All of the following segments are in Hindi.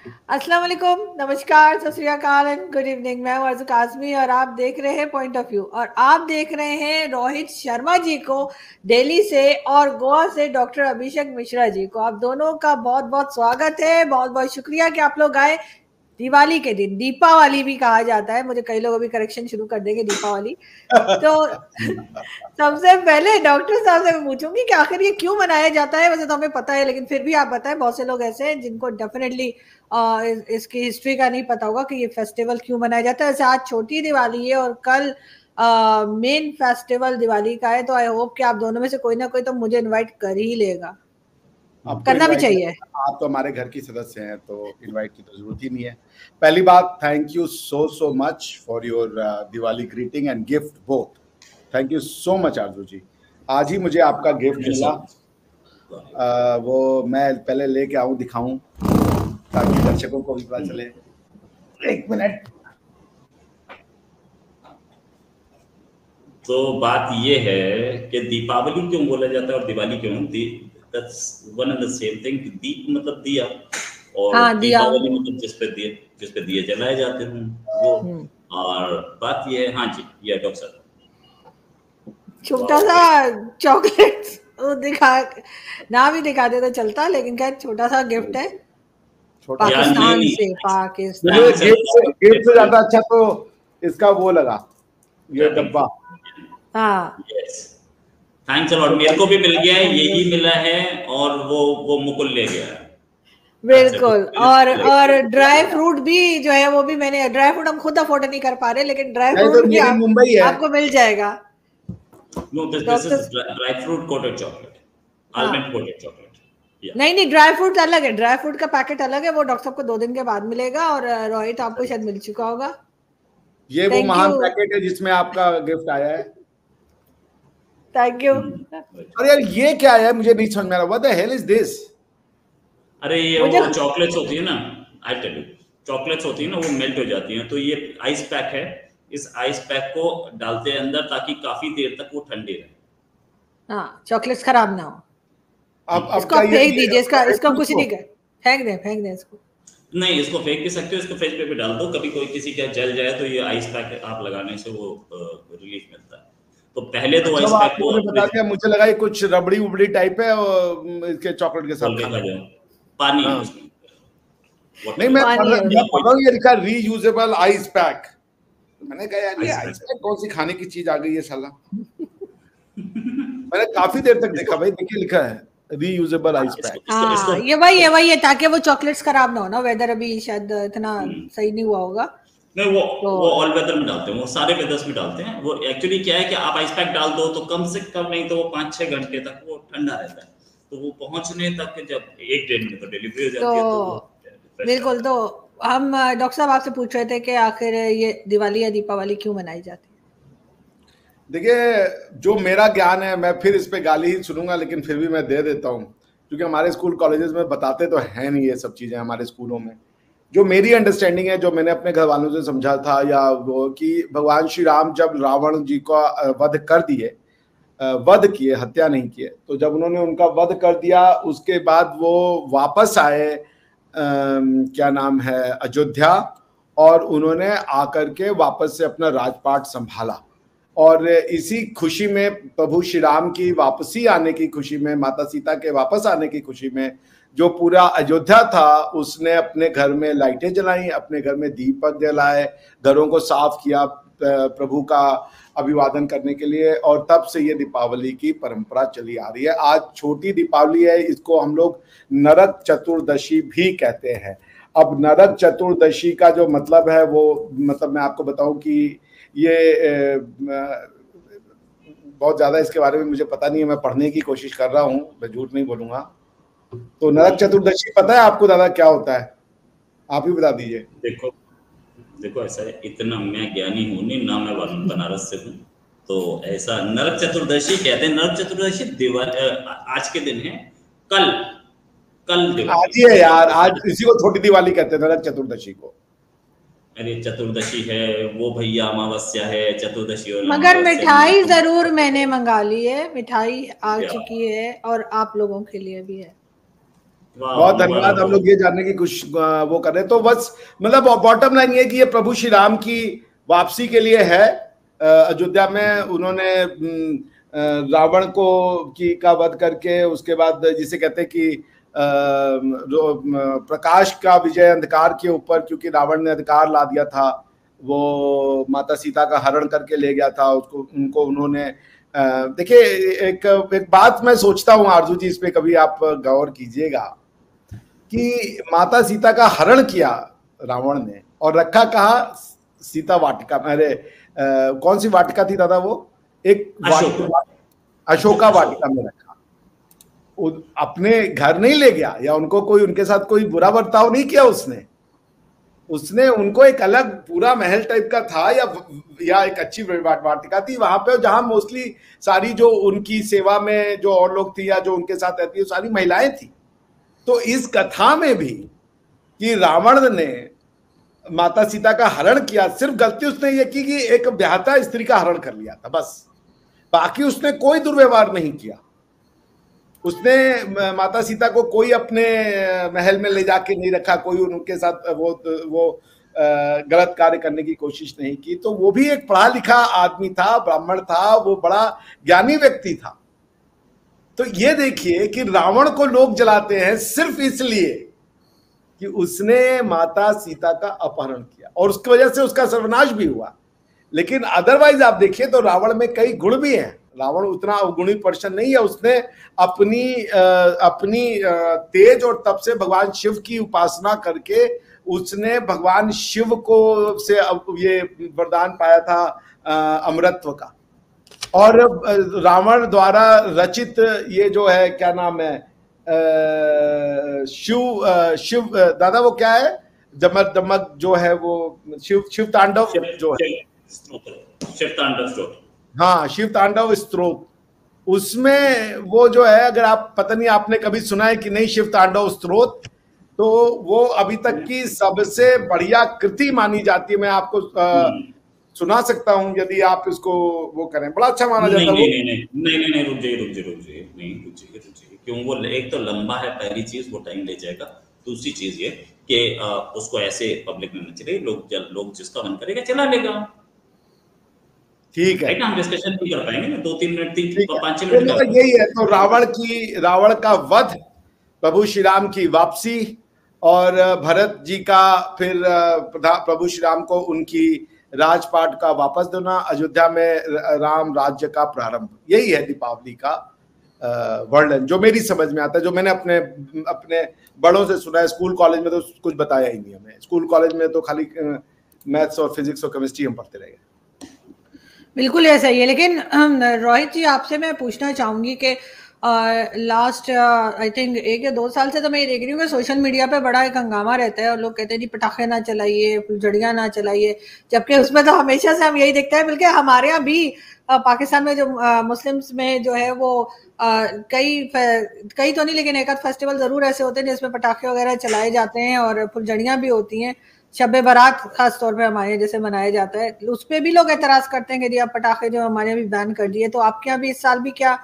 अस्सलाम वालेकुम, नमस्कार, सत श्री अकाल एंड गुड इवनिंग। मैं हूं अर्ज़ू काज़मी और आप देख रहे हैं पॉइंट ऑफ व्यू और आप देख रहे हैं रोहित शर्मा जी को दिल्ली से और गोवा से डॉक्टर अभिषेक मिश्रा जी को। आप दोनों का बहुत बहुत स्वागत है, बहुत बहुत शुक्रिया कि आप लोग आए। दिवाली के दिन, दीपावली भी कहा जाता है, मुझे कई लोग अभी करेक्शन शुरू कर देंगे दीपावली। तो सबसे पहले डॉक्टर साहब से मैं पूछूंगी कि आखिर ये क्यों मनाया जाता है। वैसे तो हमें पता है, लेकिन फिर भी आप बताएं, बहुत से लोग ऐसे हैं जिनको डेफिनेटली इसकी हिस्ट्री का नहीं पता होगा कि ये फेस्टिवल क्यों मनाया जाता है। वैसे आज छोटी दिवाली है और कल मेन फेस्टिवल दिवाली का है, तो आई होप कि आप दोनों में से कोई ना कोई तो मुझे इनवाइट कर ही लेगा। आपको करना भी इनवाइट चाहिए। आप तो हमारे घर की सदस्य हैं, तो इनवाइट की तो जरूरत ही नहीं है। पहली बात, thank you so much for your Diwali greeting and gift both. Thank you so much आरजू जी। आज ही मुझे आपका गिफ्ट मिला। वो मैं पहले लेके आऊं, दिखाऊं, ताकि दर्शकों को भी पता चले। एक मिनट। तो बात ये है कि दीपावली क्यों बोला जाता है और दिवाली क्यों? That's one and the same thing। दीप मतलब दिया और दीपावली मतलब जिस पे दिए जलाए जाते हैं वो। और बात ये है, हाँ जी, ये डॉक्टर साहब छोटा सा चॉकलेट दिखा ना भी दिखा दे तो चलता, लेकिन क्या छोटा सा गिफ्ट है पाकिस्तान से। पाकिस्तान गिफ्ट से ज्यादा अच्छा तो इसका वो लगा, ये डब्बा। हाँ, थैंक्स अ लॉट। मेरे को भी मिल गया है, यही मिला है, और वो मुकुल ले गया है। बिल्कुल। और ड्राई फ्रूट भी जो है वो भी मैंने, ड्राई फ्रूट हम खुद अफोर्ड नहीं कर पा रहे, लेकिन ड्राई फ्रूट भी मुंबई है, आपको मिल जाएगा। No, this is dry fruit coated chocolate, almond coated chocolate। नहीं, ड्राई फ्रूट अलग है, ड्राई फ्रूट का पैकेट अलग है, वो डॉक्टर साहब को 2 दिन के बाद मिलेगा। और रोहित आपको शायद मिल चुका होगा। ये वो महान पैकेट है जिसमें आपका गिफ्ट आया है। Thank you. अरे यार, ये क्या है, मुझे नहीं समझ में आ रहा। What the hell is this? अरे ये वो चॉकलेट्स होती है ना, आई टेल यू, चॉकलेट्स होती है ना, वो मेल्ट हो जाती हैं। तो ये आइस पैक है, इस आइस पैक को डालते हैं अंदर ताकि काफी देर तक वो ठंडे रहे। हाँ, चॉकलेट्स खराब ना हो। अब इसको फेंक दीजिए, इसका कुछ नहीं कर, फेंक दे इसको। नहीं, इसको फेंक भी सकते हो, इसको फ्रिज पे भी डाल दो। कभी कोई किसी का जल जाए तो ये आइस पैक आप लगाने से वो रिलीफ मिलता है। तो पहले तो आइस पैक को बता दिया, मुझे लगा ये कुछ रबड़ी उबड़ी टाइप है और इसके चॉकलेट के साथ पानी है उसमें। नहीं, मैं पढ़ रहा हूँ, ये लिखा रीयूजेबल आइस पैक। मैंने कहा यार ये आइस पैक कौन सी खाने की चीज आ गई है साला। मैंने काफी देर तक देखा, भाई देखिए लिखा है रीयूजेबल आइस पैक। हाँ, ये वही है ताकि वो चॉकलेट्स खराब ना हो ना। वेदर अभी शायद इतना सही नहीं हुआ होगा। नहीं, वो ऑल वेदर में डालते हैं, वो सारे वेदर्स में डालते हैं। वो एक्चुअली क्या है कि आप आइस पैक डाल दो तो कम से कम नहीं तो वो 5-6 घंटे तक वो ठंडा रहता है। तो वो पहुंचने तक जब 1-1.5 दिन में तो डिलीवरी हो जाती है। तो बिल्कुल। तो हम डॉक्टर साहब आपसे पूछ रहे थे कि आखिर ये दिवाली या दीपावली क्यों मनाई जाती है? देखिए, जो मेरा ज्ञान है, मैं फिर इस पे गाली ही सुनूंगा, लेकिन फिर भी मैं दे देता हूँ, क्योंकि हमारे स्कूल कॉलेजेस में बताते तो है नहीं ये सब चीजें हमारे स्कूलों में। जो मेरी अंडरस्टैंडिंग है, जो मैंने अपने घर वालों से समझा था, या वो कि भगवान श्री राम जब रावण जी का वध कर दिए, वध किए, हत्या नहीं किए, तो जब उन्होंने उनका वध कर दिया, उसके बाद वो वापस आए, क्या नाम है, अयोध्या, और उन्होंने आकर के वापस से अपना राजपाट संभाला। और इसी खुशी में, प्रभु श्री राम की वापसी आने की खुशी में, माता सीता के वापस आने की खुशी में, जो पूरा अयोध्या था उसने अपने घर में लाइटें जलाई, अपने घर में दीपक जलाए, घरों को साफ किया प्रभु का अभिवादन करने के लिए। और तब से ये दीपावली की परंपरा चली आ रही है। आज छोटी दीपावली है, इसको हम लोग नरक चतुर्दशी भी कहते हैं। अब नरक चतुर्दशी का जो मतलब है, वो मतलब मैं आपको बताऊं कि ये बहुत ज्यादा इसके बारे में मुझे पता नहीं है, मैं पढ़ने की कोशिश कर रहा हूँ, मैं झूठ नहीं बोलूंगा। तो नरक चतुर्दशी पता है आपको दादा क्या होता है? आप ही बता दीजिए। देखो ऐसा है, इतना मैं ज्ञानी हूं नहीं ना, मैं बनारस से हूँ। तो ऐसा नरक चतुर्दशी कहते हैं। नरक चतुर्दशी दिवाली आज के दिन है, कल दिवाली आज ही है यार, आज इसी को छोटी दिवाली कहते हैं, नरक चतुर्दशी को। अरे चतुर्दशी है वो भैया, अमावस्या है, चतुर्दशी और मगर मिठाई जरूर मैंने मंगा ली है, मिठाई आ चुकी है और आप लोगों के लिए भी है। बहुत धन्यवाद। हम लोग ये जानने की कुछ वो कर रहे हैं, तो बस मतलब बॉटम लाइन ये कि ये प्रभु श्री राम की वापसी के लिए है। अयोध्या में उन्होंने रावण को का वध करके उसके बाद जिसे कहते हैं कि प्रकाश का विजय अंधकार के ऊपर, क्योंकि रावण ने अंधकार ला दिया था, वो माता सीता का हरण करके ले गया था उनको उन्होंने देखिए एक बात मैं सोचता हूँ आरजू जी, इस पे कभी आप गौर कीजिएगा कि माता सीता का हरण किया रावण ने और रखा कहा सीता वाटिका, अरे कौन सी वाटिका थी दादा वो, एक अशोका वाटिका में रखा, अपने घर नहीं ले गया या उनको कोई उनके साथ कोई बुरा बर्ताव नहीं किया उसने उनको एक अलग पूरा महल टाइप का था या एक अच्छी वाटिका थी वहां पे, जहां मोस्टली सारी जो उनकी सेवा में जो और लोग थी या जो उनके साथ रहती है सारी महिलाएं थी। तो इस कथा में भी कि रावण ने माता सीता का हरण किया, सिर्फ गलती उसने ये की कि एक ब्याहता स्त्री का हरण कर लिया था बस, बाकी उसने कोई दुर्व्यवहार नहीं किया। उसने माता सीता को कोई अपने महल में ले जाके नहीं रखा, कोई उनके साथ वो गलत कार्य करने की कोशिश नहीं की। तो वो भी एक पढ़ा लिखा आदमी था, ब्राह्मण था, वो बड़ा ज्ञानी व्यक्ति था। तो ये देखिए कि रावण को लोग जलाते हैं सिर्फ इसलिए कि उसने माता सीता का अपहरण किया और उसकी वजह से उसका सर्वनाश भी हुआ। लेकिन अदरवाइज आप देखिए तो रावण में कई गुण भी हैं। रावण उतना अवगुणी पर्सन नहीं है, उसने अपनी तेज और तप से भगवान शिव की उपासना करके उसने भगवान शिव को से ये वरदान पाया था अमरत्व का। और रावण द्वारा रचित ये जो है क्या नाम है शिव दादा वो क्या है, जमक दमक जो है वो शिव तांडव जो है, शिव तांडव स्त्रोत, हाँ शिव तांडव स्त्रोत, उसमें वो जो है, अगर आप पता नहीं आपने कभी सुना है कि नहीं शिव तांडव स्त्रोत, तो वो अभी तक की सबसे बढ़िया कृति मानी जाती है। मैं आपको सुना सकता हूं यदि आप इसको वो करें, बड़ा अच्छा माना जाता है। नहीं रुक जाइए, क्यों वो एक तो लंबा है, पहली चीज वो टाइम ले जाएगा। दूसरी चीज ये कि उसको ऐसे पब्लिक में चले, लोग जिसका मन करेगा चला लेगा, ठीक है, हम डिस्कशन नहीं कर पाएंगे ना 2-3 मिनट 5-6 मिनट यही है। तो रावण का वध, प्रभु श्री राम की वापसी और भरत जी का फिर प्रभु श्री राम को उनकी राजपाट का वापस देना, अयोध्या में राम राज्य का प्रारंभ, यही है दीपावली का वर्णन जो मेरी समझ में आता है, जो मैंने अपने बड़ों से सुना है। स्कूल कॉलेज में तो कुछ बताया ही नहीं हमें, स्कूल कॉलेज में तो खाली मैथ्स और फिजिक्स और केमिस्ट्री हम पढ़ते रह गए। बिल्कुल ऐसा ही है। लेकिन रोहित जी आपसे मैं पूछना चाहूंगी कि लास्ट आई थिंक 1 या 2 साल से तो मैं ये देख रही हूँ कि सोशल मीडिया पे बड़ा एक हंगामा रहता है और लोग कहते हैं जी पटाखे ना चलाइए, फुलझड़ियाँ ना चलाइए, जबकि उसमें तो हमेशा से हम यही देखते हैं। बल्कि हमारे यहाँ भी पाकिस्तान में जो मुस्लिम्स में जो है वो कई तो नहीं, लेकिन एक आध फेस्टिवल जरूर ऐसे होते हैं जिसमें पटाखे वगैरह चलाए जाते हैं और फुलझड़ियाँ भी होती हैं। शब बारात खास तौर पे हमारे जैसे मनाया जाता है, उस पर भी लोग एतराज करते हैं कि जी आप पटाखे जो हमारे यहाँ भी बैन कर दिए। तो आपके यहाँ भी इस साल भी क्या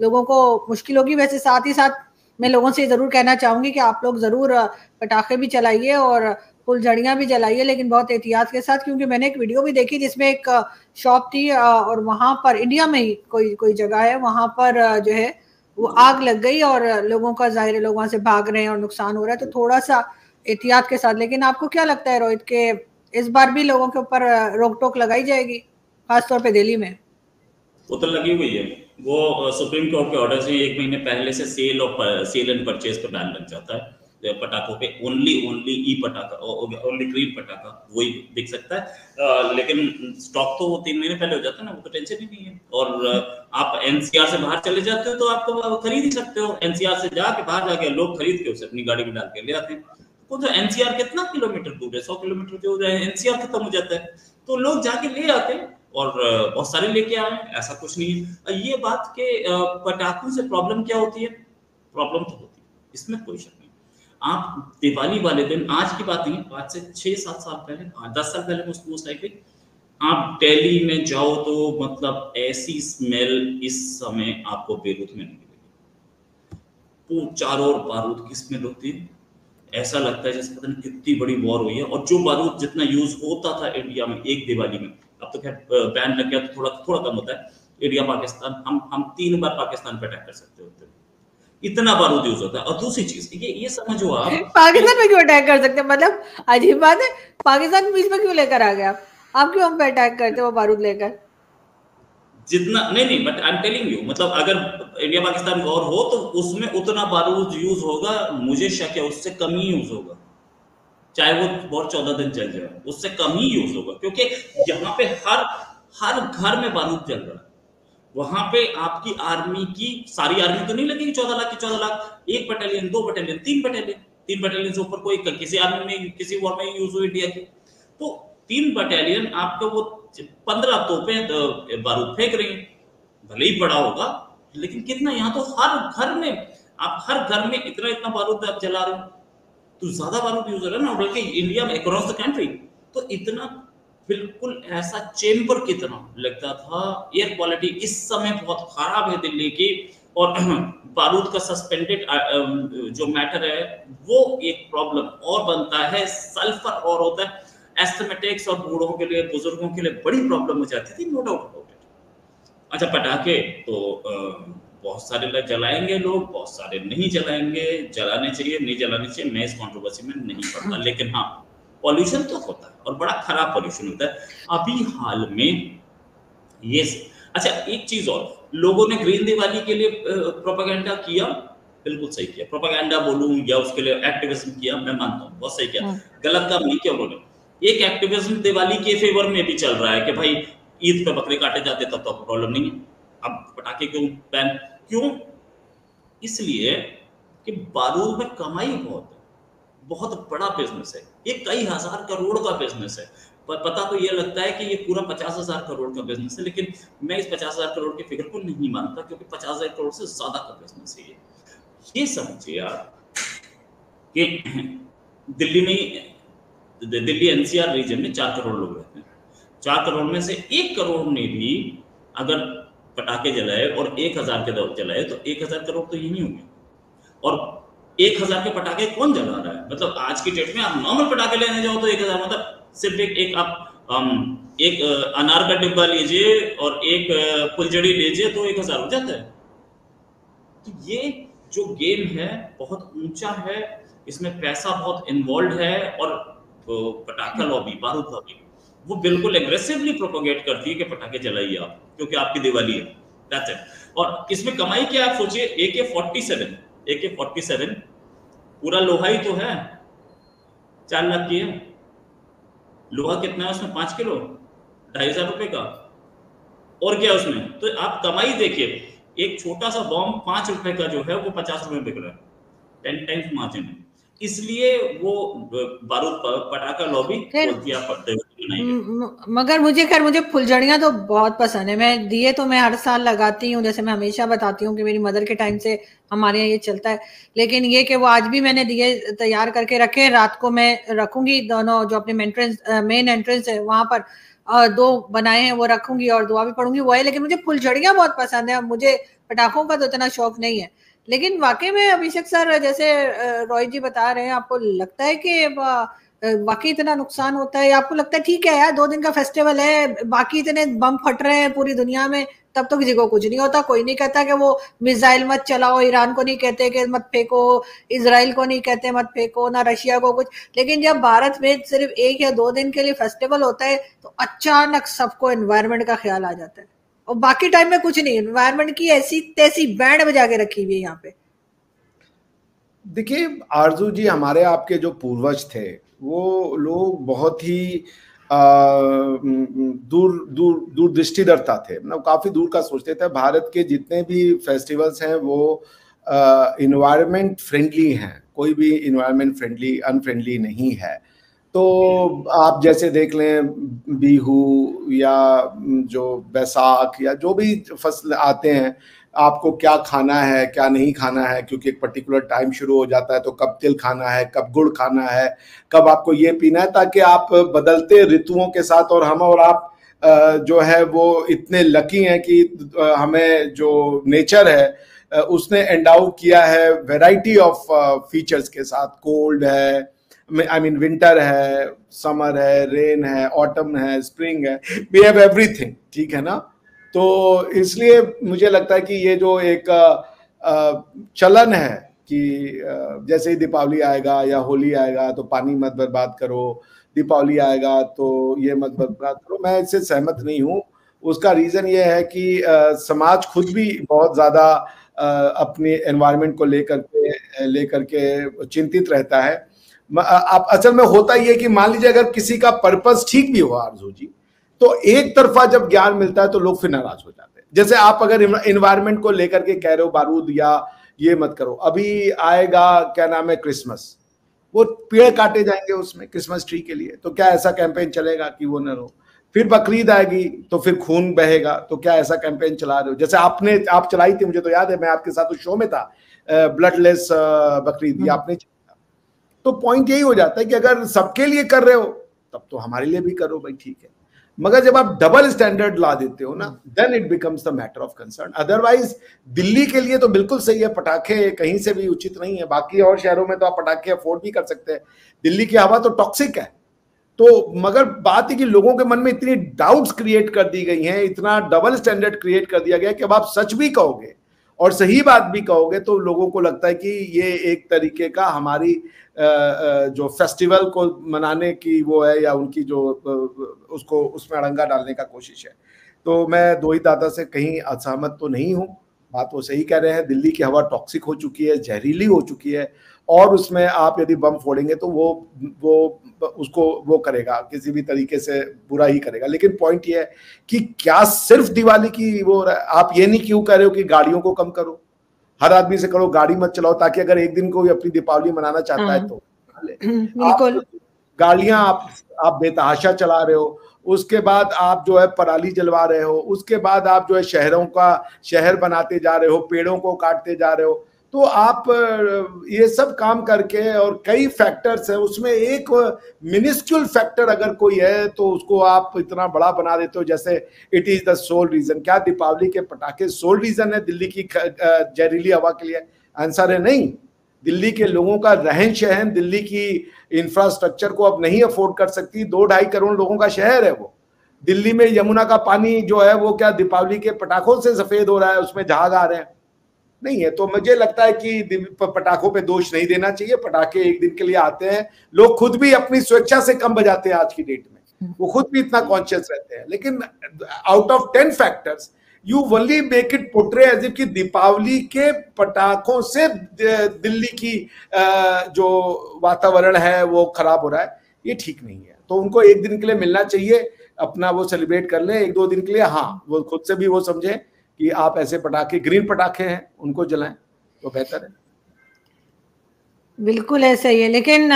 लोगों को मुश्किल होगी? वैसे साथ ही साथ मैं लोगों से जरूर कहना चाहूंगी कि आप लोग जरूर पटाखे भी चलाइए और फुलझड़ियाँ भी जलाइए, लेकिन बहुत एहतियात के साथ, क्योंकि मैंने एक वीडियो भी देखी जिसमें एक शॉप थी और वहां पर इंडिया में ही कोई जगह है, वहां पर जो है वो आग लग गई और लोगों का जाहिर है लोग वहां से भाग रहे हैं और नुकसान हो रहा है। तो थोड़ा सा एहतियात के साथ। लेकिन आपको क्या लगता है रोहित के इस बार भी लोगों के ऊपर रोक टोक लगाई जाएगी, खासतौर पे दिल्ली में? वो तो लगी हुई है, वो सुप्रीम कोर्ट के ऑर्डर से 1 महीने पहले से सेल एंड परचेज पे बैन लग जाता है पटाखों पे। ओनली ई पटाखा, ओनली ग्रीन पटाखा वही बिक सकता है, लेकिन स्टॉक तो वो 3 महीने पहले हो जाता है ना, वो तो टेंशन ही नहीं है। और आप एनसीआर से बाहर चले जाते हो तो आप खरीद ही सकते हो, एनसीआर से जाके बाहर जाके लोग खरीद के उसे अपनी गाड़ी में डाल के ले आते हैं। वो जो एनसीआर कितना किलोमीटर दूर है, 100 किलोमीटर दूर है, एनसीआर खत्म हो जाता है, तो लोग जाके ले आते हैं और बहुत सारे लेके आए, ऐसा कुछ नहीं है। ये बात के पटाखों से प्रॉब्लम क्या होती है? प्रॉब्लम तो होती है, इसमें कोई शक नहीं। आप दिवाली वाले दिन, आज की बात नहीं, आज से 6-7 साल पहले, 10 साल पहले मोस्ट लाइकली आप दिल्ली में जाओ तो मतलब ऐसी स्मेल इस समय आपको बेरूत में नहीं मिलेगी। चारों ओर बारूद की स्मेल होती है, ऐसा लगता है जैसे पता नहीं कितनी बड़ी वॉर हुई है। और जो बारूद जितना यूज होता था इंडिया में एक दिवाली में, अब तो खैर बैन लग गया तो थोड़ा कम होता है। इंडिया पाकिस्तान हम 3 बार पाकिस्तान पे अटैक कर सकते होते, इतना बारूद यूज होता है। और दूसरी चीज ये समझो आप, पाकिस्तान में क्यों अटैक कर सकते हैं? मतलब अजीब बात है, पाकिस्तान बीच में क्यों लेकर आ गया? आप क्यों हम पे अटैक करते वो बारूद लेकर? जितना नहीं, but I am telling you, मतलब अगर इंडिया पाकिस्तान वॉर हो तो उसमें उतना बारूद यूज होगा, मुझे शक है उससे कम ही यूज होगा, चाहे वो वॉर 14 दिन चल जाए, उससे कम ही यूज होगा। क्योंकि यहाँ पे हर घर में बारूद चल रहा है। वहां पे आपकी आर्मी की सारी आर्मी तो नहीं लगेगी 14 लाख की 14 लाख, 1 बटालियन 2 बटालियन 3 बटालियन से ऊपर कोई किसी आर्मी में किसी वॉर में यूज हुई इंडिया की, तो 3 बटालियन आपको वो 15 तोपें बारूद फेंक रही हैं, भले ही बड़ा होगा लेकिन कितना, यहाँ तो हर घर में इतना बारूद आप जला रहे हो, तो ज्यादा बारूद यूज हो रहा है ना। बल्कि इंडिया में अक्रॉस द कंट्री तो इतना बिल्कुल ऐसा चेंबर की तरह लगता था। एयर क्वालिटी इस समय बहुत खराब है दिल्ली की, और बारूद का सस्पेंडेड जो मैटर है वो एक प्रॉब्लम और बनता है, सल्फर और होता है, एस्थमेटिक्स और बूढ़ों के लिए बुजुर्गों के लिए बड़ी प्रॉब्लम हो जाती थी, नो डाउट अबाउट इट। अच्छा, पटाखे तो बहुत सारे लोग जलाएंगे, लोग बहुत सारे नहीं जलाएंगे, जलाने चाहिए नहीं जलाने चाहिए, मैं इस कंट्रोवर्सी में नहीं पड़ता, लेकिन हाँ पॉल्यूशन तो होता है और बड़ा खराब पॉल्यूशन होता है। अभी हाल में ये अच्छा एक चीज और, लोगों ने ग्रीन दिवाली के लिए प्रोपेगेंडा किया, बिल्कुल सही किया, प्रोपेगेंडा बोलूं या उसके लिए एक्टिविज्म किया, मैं मानता हूँ बहुत सही किया, गलत काम नहीं किया उन्होंने। एक एक्टिविज्म दिवाली के फेवर में भी चल रहा है कि भाई ईद पे बकरे काटे जाते तब तो प्रॉब्लम नहीं है, अब पटाखे क्यों बैन? क्यों? इसलिए कि बारूद में कमाई बहुत बड़ा बिजनेस है, ये कई हजार करोड़ का बिजनेस है। पर पता तो ये लगता है कि ये पूरा 50,000 करोड़ का बिजनेस है, लेकिन मैं इस 50,000 करोड़ के फिगर को नहीं मानता, क्योंकि 50,000 करोड़ से ज्यादा का बिजनेस है ये समझिए आप कि दिल्ली एनसीआर रीजन में 4 करोड़ लोग रहते हैं, 4 करोड़ में से 1 करोड़ ने भी अगर पटाखे जलाए और 1,000 के जलाए तो 1,000 करोड़ तो यही होंगे। और 1,000 के पटाखे कौन जला रहा है? मतलब आज की डेट में आप नॉर्मल पटाखे लेने जाओ तो 1,000, मतलब सिर्फ एक आप एक अनार का डिब्बा लीजिए और एक फुलझड़ी लीजिए तो 1,000 हो जाता है। तो ये जो गेम है बहुत ऊंचा है, इसमें पैसा बहुत इन्वॉल्व है, और पटाखा लॉबी, बारूद लॉबी वो बिल्कुल एग्रेसिवली प्रोपोगेट करती है कि पटाखे जलाइए आप क्योंकि आपकी दिवाली है, दैट्स इट। और इसमें कमाई क्या आप सोचिए, AK-47 पूरा लोहा ही तो है, 4 लाख की है। लोहा कितना है उसमें? 5 किलो, 2,500 रुपए का, और क्या उसमें? तो आप कमाई देखिए, एक छोटा सा बॉम्ब 5 रुपए का जो है वो 50 रुपए बिक रहा है, 10 टाइम्स मार्जिन है। इसलिए वो बारूद पटाखा लॉबी बोलती है। मगर मुझे फुलझड़ियां तो बहुत पसंद है, मैं दिए तो मैं हर साल लगाती हूँ, जैसे मैं हमेशा बताती हूँ कि मेरी मदर के टाइम से हमारे यहाँ ये चलता है। लेकिन ये कि वो आज भी मैंने दिए तैयार करके रखे, रात को मैं रखूंगी, दोनों जो अपने मेन एंट्रेंस है वहां पर 2 बनाए हैं वो रखूंगी और दुआ भी पढ़ूंगी, वो है। लेकिन मुझे फुलझड़ियां बहुत पसंद है, मुझे पटाखों का तो इतना शौक नहीं है। लेकिन वाकई में अभिषेक सर, जैसे रोहित जी बता रहे हैं, आपको लगता है कि बाकी इतना नुकसान होता है, या आपको लगता है ठीक है यार 2 दिन का फेस्टिवल है, बाकी इतने बम फट रहे हैं पूरी दुनिया में, तब तो किसी को कुछ नहीं होता, कोई नहीं कहता कि वो मिसाइल मत चलाओ, ईरान को नहीं कहते कि मत फेंको, इजराइल को नहीं कहते मत फेंको, ना रशिया को कुछ। लेकिन जब भारत में सिर्फ 1 या 2 दिन के लिए फेस्टिवल होता है तो अचानक सबको एनवायरमेंट का ख्याल आ जाता है, और बाकी टाइम में कुछ नहीं, एनवायरमेंट की ऐसी तैसी बैंड बजा के रखी हुई है यहाँ पे। देखिए आरजू जी, हमारे आपके जो पूर्वज थे वो लोग बहुत ही दूरदृष्टिदर्ता थे, मतलब काफी दूर का सोचते थे। भारत के जितने भी फेस्टिवल्स हैं वो इन्वायरमेंट फ्रेंडली हैं, कोई भी इन्वायरमेंट फ्रेंडली अनफ्रेंडली नहीं है। तो आप जैसे देख लें बिहू या जो बैसाख या जो भी फसल आते हैं, आपको क्या खाना है क्या नहीं खाना है, क्योंकि एक पर्टिकुलर टाइम शुरू हो जाता है, तो कब तिल खाना है, कब गुड़ खाना है, कब आपको ये पीना है, ताकि आप बदलते ऋतुओं के साथ, और हम और आप जो है वो इतने लकी हैं कि हमें जो नेचर है उसने एंडाउ किया है वैरायटी ऑफ फीचर्स के साथ। कोल्ड है, आई मीन विंटर है, समर है, रेन है, ऑटम है, स्प्रिंग है, वी हैव एवरीथिंग, ठीक है ना। तो इसलिए मुझे लगता है कि ये जो एक चलन है कि जैसे ही दीपावली आएगा या होली आएगा तो पानी मत बर्बाद करो, दीपावली आएगा तो ये मत बर्बाद करो, मैं इससे सहमत नहीं हूँ। उसका रीजन ये है कि समाज खुद भी बहुत ज्यादा अपने एनवायरनमेंट को लेकर के चिंतित रहता है। आप असल में होता ही है कि मान लीजिए अगर किसी का पर्पस ठीक भी हो आरजू जी, तो एक तरफा जब ज्ञान मिलता है तो लोग फिर नाराज हो जाते हैं। जैसे आप अगर एनवायरनमेंट को लेकर के कह रहे हो बारूद या ये मत करो, अभी आएगा क्या नाम है क्रिसमस, वो पेड़ काटे जाएंगे उसमें क्रिसमस ट्री के लिए, तो क्या ऐसा कैंपेन चलेगा कि वो न हो? फिर बकरीद आएगी तो फिर खून बहेगा, तो क्या ऐसा कैंपेन चला रहे हो? जैसे आप चलाई थी, मुझे तो याद है, मैं आपके साथ उस शो में था, ब्लडलेस बकरीद, ये आपने। तो पॉइंट यही हो जाता है कि अगर सबके लिए कर रहे हो तब तो हमारे लिए भी करो भाई, ठीक है। मगर जब आप डबल स्टैंडर्ड ला देते हो ना, then it becomes the matter of concern. Otherwise Delhi के लिए तो बिल्कुल सही है, पटाखे कहीं से भी उचित नहीं है। बाकी और शहरों में तो आप पटाखे अफोर्ड भी कर सकते हैं, दिल्ली की हवा तो टॉक्सिक है। तो मगर बात है कि लोगों के मन में इतनी डाउट्स क्रिएट कर दी गई हैं, इतना डबल स्टैंडर्ड क्रिएट कर दिया गया कि अब आप सच भी कहोगे और सही बात भी कहोगे तो लोगों को लगता है कि ये एक तरीके का हमारी जो फेस्टिवल को मनाने की वो है, या उनकी जो उसको उसमें अड़ंगा डालने का कोशिश है। तो मैं दो ही दादा से कहीं असहमत तो नहीं हूँ, बात वो सही कह रहे हैं। दिल्ली की हवा टॉक्सिक हो चुकी है, जहरीली हो चुकी है, और उसमें आप यदि बम फोड़ेंगे तो वो उसको वो करेगा, किसी भी तरीके से बुरा ही करेगा। लेकिन पॉइंट ये है कि क्या सिर्फ दिवाली की वो, आप ये नहीं क्यों कह रहे हो कि गाड़ियों को कम करो, हर आदमी से करो गाड़ी मत चलाओ, ताकि अगर एक दिन कोई अपनी दीपावली मनाना चाहता है तो बिल्कुल। गाड़ियां आप बेतहाशा चला रहे हो, उसके बाद आप जो है पराली जलवा रहे हो, उसके बाद आप जो है शहरों का शहर बनाते जा रहे हो, पेड़ों को काटते जा रहे हो। तो आप ये सब काम करके, और कई फैक्टर्स हैं उसमें, एक मिनिस्क्यूल फैक्टर अगर कोई है तो उसको आप इतना बड़ा बना देते हो जैसे it is the sole reason. क्या दीपावली के पटाखे सोल रीजन है दिल्ली की जहरीली हवा के लिए? आंसर है नहीं। दिल्ली के लोगों का रहन सहन, दिल्ली की इंफ्रास्ट्रक्चर को अब नहीं अफोर्ड कर सकती। 2-2.5 करोड़ लोगों का शहर है वो। दिल्ली में यमुना का पानी जो है वो क्या दीपावली के पटाखों से सफेद हो रहा है, उसमें जहाज आ रहे हैं? नहीं है। तो मुझे लगता है कि पटाखों पे दोष नहीं देना चाहिए। पटाखे एक दिन के लिए आते हैं, लोग खुद भी अपनी स्वेच्छा से कम बजाते हैं आज की डेट में, वो खुद भी इतना कॉन्शियस रहते हैं। लेकिन out of 10 factors you only make it portray as if कि दीपावली के पटाखों से दिल्ली की जो वातावरण है वो खराब हो रहा है, ये ठीक नहीं है। तो उनको एक दिन के लिए मिलना चाहिए, अपना वो सेलिब्रेट कर ले 1-2 दिन के लिए। हाँ, वो खुद से भी वो समझे कि आप ऐसे पटाखे, ग्रीन पटाखे हैं, उनको जलाएं तो बेहतर है। बिल्कुल ऐसा ही है। लेकिन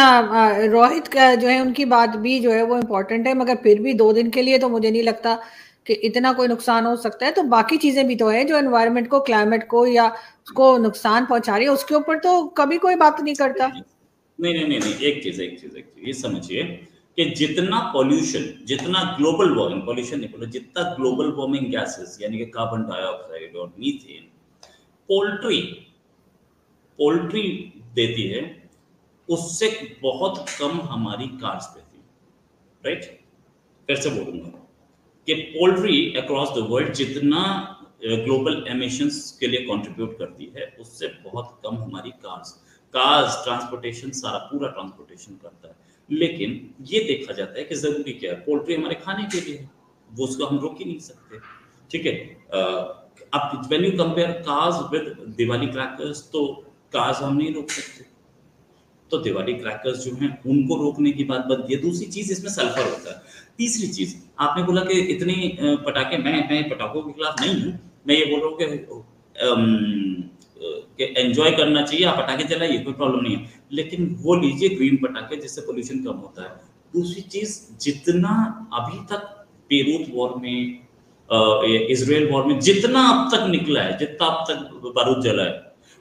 रोहित का जो है उनकी बात भी जो है वो इम्पोर्टेंट है, मगर फिर भी 2 दिन के लिए तो मुझे नहीं लगता कि इतना कोई नुकसान हो सकता है। तो बाकी चीजें भी तो है जो एनवायरनमेंट को, क्लाइमेट को या उसको नुकसान पहुंचा रही है, उसके ऊपर तो कभी कोई बात नहीं करता। नहीं, एक चीज ये समझिए कि जितना पॉल्यूशन, जितना ग्लोबल वार्मिंग, पॉल्यूशन नहीं बोलो, जितना ग्लोबल वार्मिंग गैसेस यानी कि कार्बन डाइऑक्साइड और मीथेन पोल्ट्री देती है, उससे बहुत कम हमारी कार्स देती है, राइट? फिर से बोलूंगा कि पोल्ट्री अक्रॉस द वर्ल्ड जितना ग्लोबल एमिशंस के लिए कंट्रीब्यूट करती है, उससे बहुत कम हमारी कार्स ट्रांसपोर्टेशन, सारा पूरा ट्रांसपोर्टेशन करता है। लेकिन ये देखा जाता है कि जरूरी क्या है, पोल्ट्री हमारे खाने के लिए है, वो उसको हम रोक ही नहीं सकते, ठीक है। अब when you compare cars with Diwali crackers, तो कार्स हम नहीं रोक सकते, तो दिवाली क्रैकर्स जो हैं उनको रोकने की बात बनती है। दूसरी चीज, इसमें सल्फर होता है। तीसरी चीज, आपने बोला कि इतने पटाखे, मैं पटाखों के खिलाफ नहीं हूँ, मैं ये बोल रहा हूँ कि एंजॉय करना चाहिए, आप पटाखे चलाइए, कोई प्रॉब्लम नहीं है, लेकिन वो लीजिए ग्रीन पटाखे जिससे पोल्यूशन कम होता है। दूसरी चीज, जितना अभी तक बेरूत वॉर में, इजराइल वॉर में जितना अब तक निकला है, जितना अब तक बारूद जला है,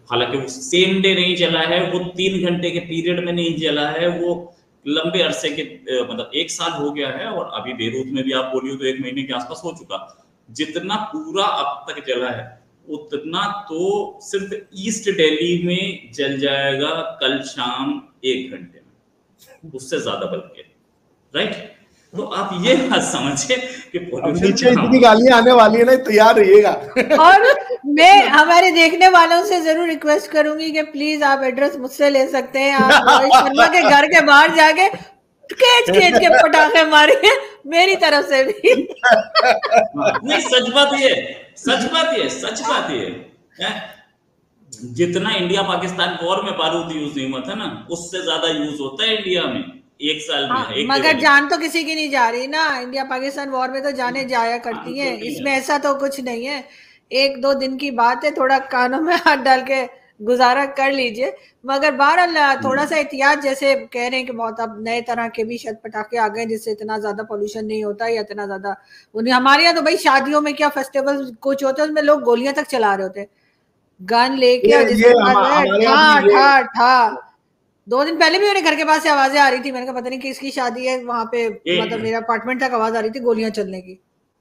हालांकि वो सेम डे नहीं जला है, वो 3 घंटे के पीरियड में नहीं जला है, वो लंबे अरसे के मतलब 1 साल हो गया है, और अभी बेरूत में भी आप बोलिए तो 1 महीने के आसपास हो चुका। जितना पूरा अब तक जला है उतना तो सिर्फ ईस्ट दिल्ली में जल जाएगा कल शाम 1 घंटे में, उससे ज्यादा बल्कि, राइट। तो आप ये बात समझिए कि नीचे इतनी गालियां आने वाली है ना, तैयार रहिएगा। और मैं हमारे देखने वालों से जरूर रिक्वेस्ट करूंगी कि प्लीज आप एड्रेस मुझसे ले सकते हैं, आप रोहित शर्मा के घर के बाहर जाके खेच के पटाखे मारिए मेरी तरफ से भी। नहीं, सच बात ये जितना इंडिया पाकिस्तान वॉर में बारूद यूज नहीं हुआ था ना, उससे ज्यादा यूज होता है इंडिया में 1 साल में। हाँ, मगर जान तो किसी की नहीं जा रही ना, इंडिया पाकिस्तान वॉर में तो जाने जाया करती हैं, इसमें ऐसा तो कुछ नहीं है। 1-2 दिन की बात है, थोड़ा कानों में हाथ डाल के गुजारा कर लीजिए। मगर बहरहाल थोड़ा सा एहतियात, जैसे कह रहे हैं कि बहुत अब नए तरह के भी शायद पटाखे आ गए जिससे इतना ज्यादा पोल्यूशन नहीं होता या इतना ज्यादा हमारे यहाँ तो भाई शादियों में क्या फेस्टिवल कुछ होते हैं उसमें लोग गोलियां तक चला रहे होते हैं, गन लेके, और जिसके पास ठा 2 दिन पहले भी मेरे घर के पास से आवाजें आ रही थी, मैंने कहा पता नहीं किसकी शादी है वहां पे, मतलब मेरा अपार्टमेंट तक आवाज आ रही थी गोलियां चलने की।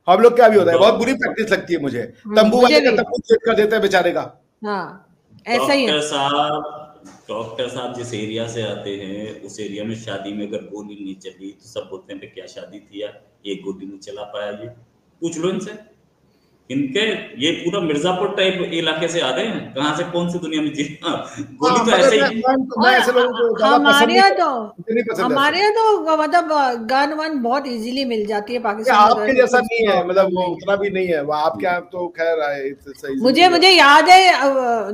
हम लोग क्या भी होता है, बहुत बुरी प्रैक्टिस लगती है मुझे, तंबू वाले का तंबू चेक कर देते हैं बेचारे का। हाँ ऐसा ही है। डॉक्टर साहब जिस एरिया से आते हैं उस एरिया में शादी में अगर गोली नहीं चली तो सब बोलते हैं क्या शादी थी यार, एक गोली नहीं चला पाया, ये पूछ लो इनसे। इनके ये पूरा मिर्जापुर टाइप इलाके से आ गए हैं, कहां से कौन सी दुनिया में जी गोली तो ऐसे ही। हमारे यहाँ तो मतलब गन वन बहुत इजीली मिल जाती है पाकिस्तान में, आपके जैसा नहीं है, मतलब वो उतना भी नहीं है वो आपके यहाँ तो खैर। मुझे याद है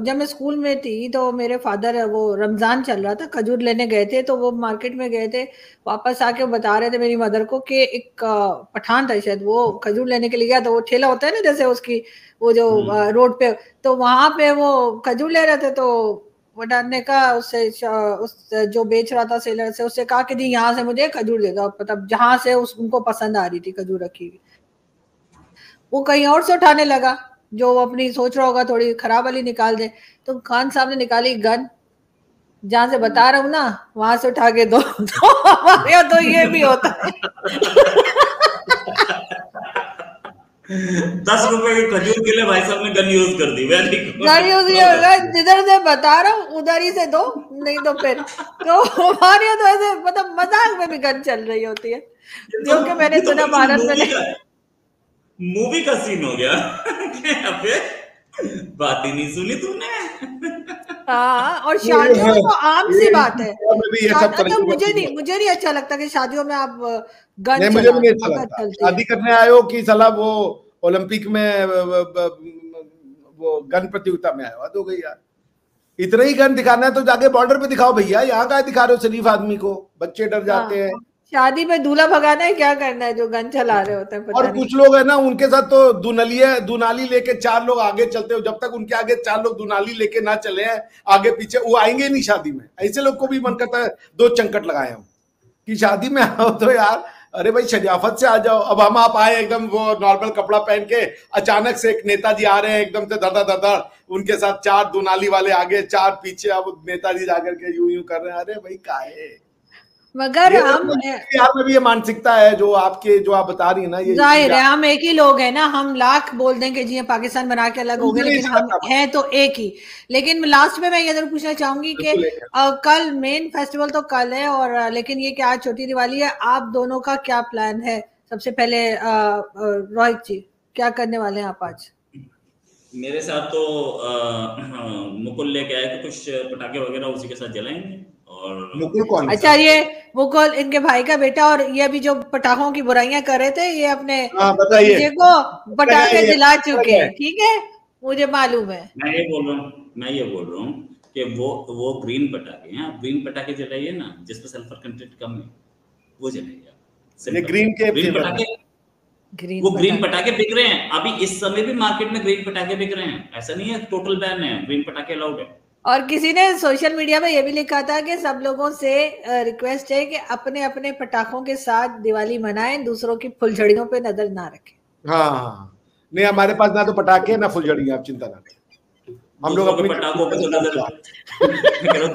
जब मैं स्कूल में थी तो मेरे फादर, वो रमजान चल रहा था, खजूर लेने गए थे, तो वो मार्केट में गए थे, वापस आके बता रहे थे मेरी मदर को कि एक पठान था शायद, वो खजूर लेने के लिए गया, तो वो ठेला होता है ना जैसे उसकी वो जो रोड पे, तो वहां पे वो खजूर ले रहे थे, तो पठान ने कहा उससे, उस जो बेच रहा था सेलर से, उससे कहा कि जी यहाँ से मुझे खजूर दे दो, मतलब जहां से उनको पसंद आ रही थी खजूर रखी हुई। वो कहीं और से उठाने लगा, जो अपनी सोच रहा होगा थोड़ी खराब वाली निकाल दे, तो खान साहब ने निकाली गन, जहां से बता रहा हूँ ना वहां से उठा के दो। तो हमारे यहाँ तो ये भी होता है। 10 रुपए की खजूर के लिए भाई साहब ने गन यूज कर दी, गन यूज होगा, जिधर से बता रहा हूँ उधर ही से दो, नहीं तो फिर तो हमारे यहाँ तो ऐसे मतलब मजाक में भी गन चल रही होती है, जो कि मैंने सुना भारत में मूवी का सीन हो गया। बात ही नहीं सुनी तूने। हाँ, और शादियों में तो आम सी बात है, तो मुझे नहीं अच्छा लगता कि शादियों में आप गन नहीं, मुझे भी नहीं अच्छा लगता। शादी करने आए हो कि साला वो ओलंपिक में वो गन प्रतियोगिता में आए हो, तो गई यार, इतना ही गन दिखाना है तो जाके बॉर्डर पे दिखाओ भैया, यहाँ का दिखा रहे हो शरीफ आदमी को, बच्चे डर जाते हैं। शादी में दूल्हा भगाना है, क्या करना है जो गन चला रहे होते हैं। और कुछ लोग है ना उनके साथ तो दुनाली लेके 4 लोग आगे चलते हो, जब तक उनके आगे 4 लोग दुनाली लेके ना चले हैं आगे पीछे, वो आएंगे नहीं शादी में। ऐसे लोग को भी मन करता है 2 चंकट लगाए हम कि शादी में आओ तो यार, अरे भाई शराफत से आ जाओ। अब हम आप आए एकदम वो नॉर्मल कपड़ा पहन के, अचानक से एक नेताजी आ रहे हैं एकदम से धड़, उनके साथ 4 दुनाली वाले आगे 4 पीछे, अब नेताजी जाकर के यूं कर रहे हैं, अरे भाई काहे। मगर हम बिहार में भी ये मानसिकता है जो आप बता रही है ना, ये जाहिर है हम एक ही लोग हैं ना, हम लाख बोल दें कि जी पाकिस्तान बना के अलग हो गए, लेकिन हम हैं तो एक ही। लेकिन लास्ट में मैं ये जरूर पूछना चाहूंगी कि कल मेन फेस्टिवल तो कल है, और लेकिन ये कि आज छोटी दिवाली है, आप दोनों का क्या प्लान है? सबसे पहले रोहित जी क्या करने वाले हैं आप आज? मेरे साथ तो मुकुल लेके आए थे कुछ पटाखे वगैरह, उसी के साथ जलाएंगे। और मुकुल कौन? अच्छा, ये मुकुल इनके भाई का बेटा, और ये अभी जो पटाखों की बुराइयां कर रहे थे, ये अपने बताइए को पटाखे दिला चुके हैं, ठीक है, मुझे मालूम है। मैं ये बोल रहा हूँ कि वो ग्रीन पटाखे हैं, ग्रीन पटाखे जलाइए ना जिसमें सल्फर कंटेंट कम है, वो जलाइए। ग्रीन पटाखे, वो ग्रीन पटाखे बिक रहे हैं अभी इस समय भी मार्केट में, ग्रीन पटाखे बिक रहे हैं, ऐसा नहीं है टोटल बैन है, ग्रीन पटाखे अलाउड है। और किसी ने सोशल मीडिया में ये भी लिखा था कि सब लोगों से रिक्वेस्ट है कि अपने अपने पटाखों के साथ दिवाली मनाएं, दूसरों की फुलझड़ियों पे नजर ना रखें। हाँ, नहीं हमारे पास ना तो पटाखे ना फुलझड़ियां, आप चिंता ना करें, हम लोग अपने पटाखों पे तो नजर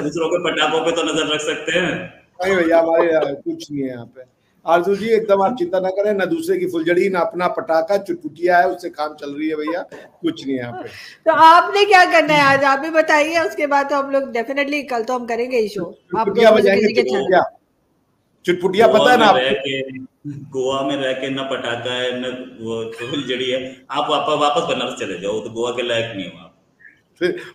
दूसरों के पटाखों पे तो नजर रख सकते हैं। नहीं भैया, हमारे कुछ नहीं है यहाँ पे। आरजू जी एकदम आप चिंता ना करें, ना दूसरे की फुलझड़ी ना अपना पटाखा, चुटपुटिया है उससे काम चल रही है भैया, कुछ नहीं है यहाँ पे। तो आपने क्या करना है आज, आप भी बताइए, उसके बाद तो हम लोग डेफिनेटली कल तो हम करेंगे ही शो। आप चुटपुटिया बजाएंगे, चुटपुटिया पता है ना गोवा में रह के ना पटाखा है ना वो फुलझड़ी है, आप वापस बनारस चले जाओ, तो गोवा के लायक नहीं हो आप।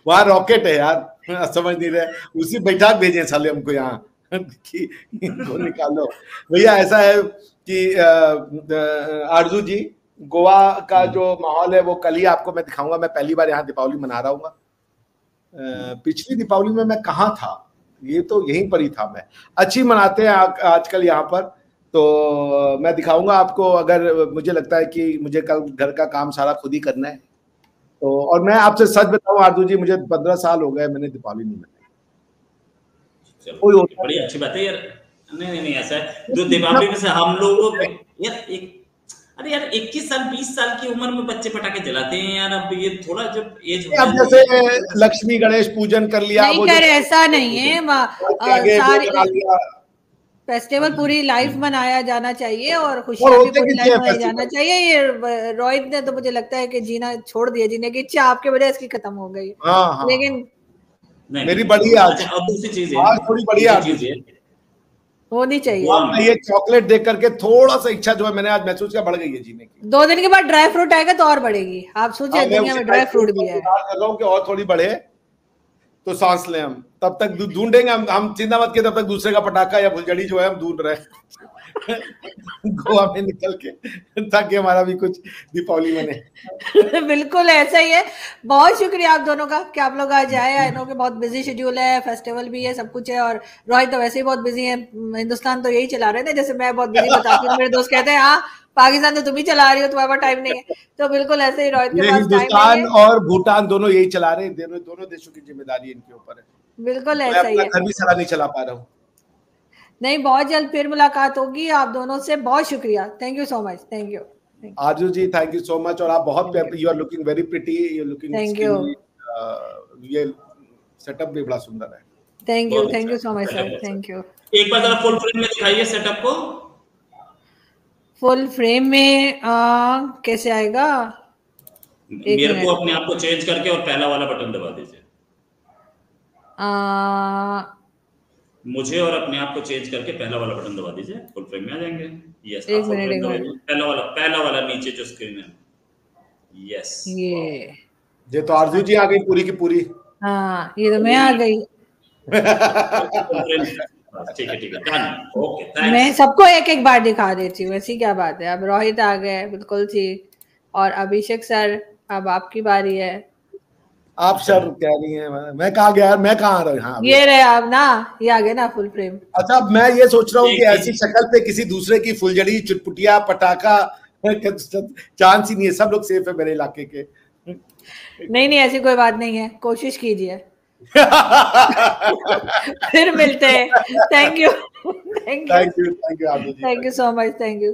वहां रॉकेट है यार, समझ नहीं रहे, उसी बैठा भेजे साले हमको यहाँ कि इनको निकालो भैया। ऐसा है कि आरजू जी, गोवा का जो माहौल है वो कल ही आपको मैं दिखाऊंगा। मैं पहली बार यहाँ दीपावली मना रहा हूँ। पिछली दीपावली में मैं कहाँ था, ये तो यहीं पर ही था मैं। अच्छी मनाते हैं आजकल यहाँ पर, तो मैं दिखाऊंगा आपको। अगर मुझे लगता है कि मुझे कल घर का काम सारा खुद ही करना है तो, और मैं आपसे सच बताऊं आरजू जी, मुझे 15 साल हो गए मैंने दीपावली नहीं मनाई। चलो बड़ी अच्छी बात है यार। नहीं ऐसा है, जो दीपावली में से हम लोगों यार अरे यार 21 साल 20 साल की उम्र में बच्चे पटाखे जलाते हैं यार। अब ये थोड़ा जब एज हो अब जैसे लक्ष्मी गणेश पूजन कर लिया, नहीं कर, ऐसा नहीं है, सारी फेस्टिवल पूरी लाइफ मनाया जाना चाहिए और खुशियां भी पूरी लाइफ मनाई जाना चाहिए। ये रोहित ने तो मुझे लगता है कि जीना छोड़ दिया, जीने की इच्छा आपके वजह इसकी खत्म हो गई। लेकिन मेरी बड़ी आज दूसरी चीज है, आज थोड़ी बढ़िया चीज है होनी चाहिए। ये चॉकलेट देख करके थोड़ा सा इच्छा जो है मैंने आज महसूस किया बढ़ गई है जीने की। 2 दिन के बाद ड्राई फ्रूट आएगा तो और बढ़ेगी। आप सोचिए दुनिया में ड्राई फ्रूट भी है। कर रहा हूँ कि और थोड़ी बढ़े तो सांस लें हम, तब तक ढूंढेंगे हम चिंता मत किए, तब तक दूसरे का पटाखा या फुलझड़ी जो है हम ढूंढ रहे हैं गोवा में निकल के, ताकि हमारा भी कुछ दीपावली बने। बिल्कुल ऐसा ही है। बहुत शुक्रिया आप दोनों का कि आप लोग आज आए। आई नो कि बहुत बिजी शेड्यूल है, फेस्टिवल भी है, सब कुछ है, और रोहित तो वैसे ही बहुत बिजी है। हिंदुस्तान तो यही चला रहे थे, जैसे मैं बहुत बिजी बताती हूँ, मेरे दोस्त कहते हैं हाँ पाकिस्तान तो तुम ही चला रही हो, तुम्हारे पास टाइम नहीं है। तो बिल्कुल ऐसे ही रोहित के पास हिंदुस्तान और भूटान दोनों यही चला रहे हैं, दोनों देशों की जिम्मेदारी इनके ऊपर है। बिल्कुल ऐसा ही है, घर भी सारा नहीं चला पा रहा हूँ। नहीं, बहुत जल्द फिर मुलाकात होगी आप दोनों से। बहुत शुक्रिया, thank you so much. Thank you Aarzoo ji, thank you so much. और आप बहुत you are looking very pretty, you are looking, thank you. ये सेटअप भी बड़ा सुंदर है। Thank you so much sir, thank you. एक बार जरा फुल फ्रेम में दिखाइए सेटअप को। फुल फ्रेम में कैसे आएगा? मेरे को अपने आप को चेंज करके और पहला वाला बटन दबा दीजिए। मुझे और अपने आप को चेंज करके पहला वाला बटन दबा दीजिए, फुल फ्रेम में आ जाएंगे। यस, एक मिनट, पहला वाला नीचे जो स्क्रीन है। यस, ये तो आरजू जी आ गई पूरी की पूरी। हाँ, ये तो मैं आ गई। ठीक है डन, ओके थैंक्स। मैं सबको एक एक बार दिखा देती हूँ, ऐसी क्या बात है। अब रोहित आ गए, बिल्कुल ठीक, और अभिषेक सर अब आपकी बारी है। आप सर कह रही हैं, मैं कहाँ गया, मैं कहाँ आ रहा हूँ? ये रहे आप ना, ये आ गए ना फुल फ्रेम। अच्छा, अब मैं ये सोच रहा हूँ कि ऐसी शक्ल पे किसी दूसरे की फुलझड़ी, चुटपुटिया, पटाखा चांस ही नहीं है। सब लोग सेफ है मेरे इलाके के। नहीं ऐसी कोई बात नहीं है, कोशिश कीजिए। फिर मिलते हैं। Thank you so much, thank you.